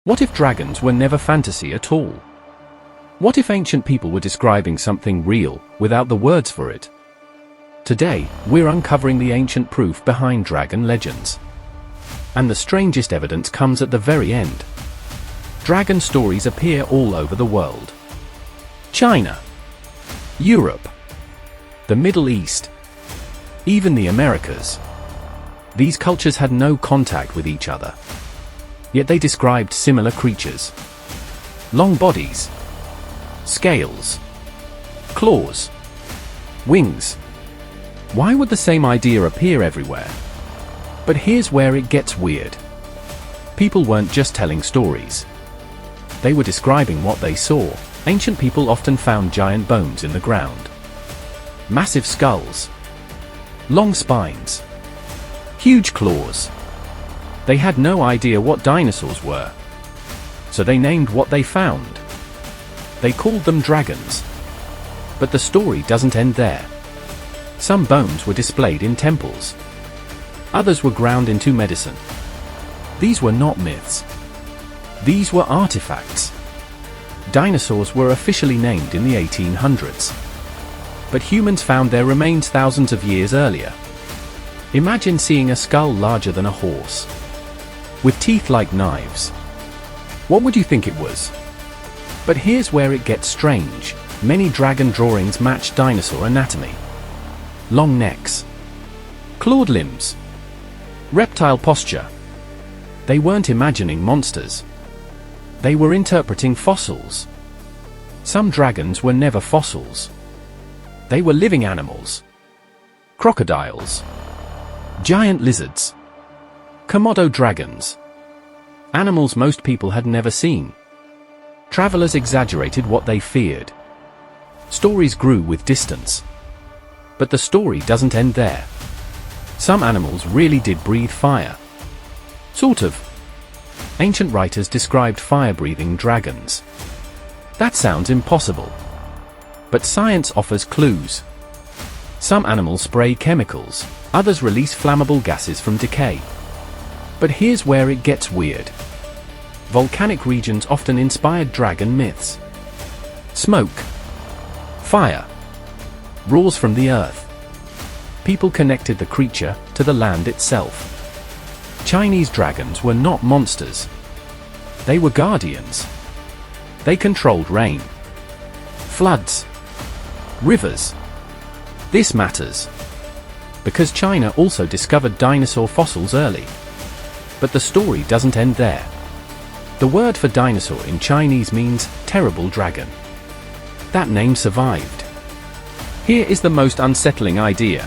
What if dragons were never fantasy at all? What if ancient people were describing something real, without the words for it? Today, we're uncovering the ancient proof behind dragon legends. And the strangest evidence comes at the very end. Dragon stories appear all over the world. China, Europe, the Middle East, even the Americas. These cultures had no contact with each other. Yet they described similar creatures. Long bodies, scales, claws, wings. Why would the same idea appear everywhere? But here's where it gets weird. People weren't just telling stories. They were describing what they saw. Ancient people often found giant bones in the ground. Massive skulls. Long spines. Huge claws. They had no idea what dinosaurs were. So they named what they found. They called them dragons. But the story doesn't end there. Some bones were displayed in temples. Others were ground into medicine. These were not myths. These were artifacts. Dinosaurs were officially named in the 1800s. But humans found their remains thousands of years earlier. Imagine seeing a skull larger than a horse, with teeth like knives. What would you think it was? But here's where it gets strange. Many dragon drawings match dinosaur anatomy. Long necks, clawed limbs, reptile posture. They weren't imagining monsters. They were interpreting fossils. Some dragons were never fossils. They were living animals. Crocodiles, giant lizards, Komodo dragons. Animals most people had never seen. Travelers exaggerated what they feared. Stories grew with distance. But the story doesn't end there. Some animals really did breathe fire. Sort of. Ancient writers described fire-breathing dragons. That sounds impossible. But science offers clues. Some animals spray chemicals, others release flammable gases from decay. But here's where it gets weird. Volcanic regions often inspired dragon myths. Smoke, fire, roars from the earth. People connected the creature to the land itself. Chinese dragons were not monsters. They were guardians. They controlled rain, floods, rivers. This matters because China also discovered dinosaur fossils early. But the story doesn't end there. The word for dinosaur in Chinese means terrible dragon. That name survived. Here is the most unsettling idea.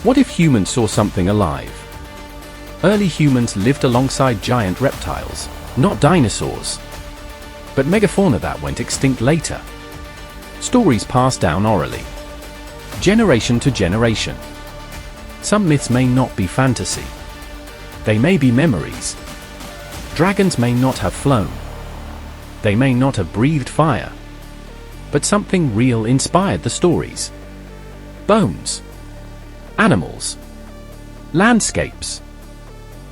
What if humans saw something alive? Early humans lived alongside giant reptiles, not dinosaurs. But megafauna that went extinct later. Stories passed down orally, generation to generation. Some myths may not be fantasy. They may be memories. Dragons may not have flown. They may not have breathed fire. But something real inspired the stories. Bones, animals, landscapes,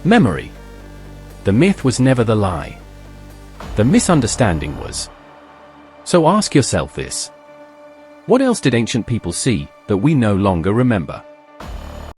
memory. The myth was never the lie. The misunderstanding was. So ask yourself this. What else did ancient people see that we no longer remember?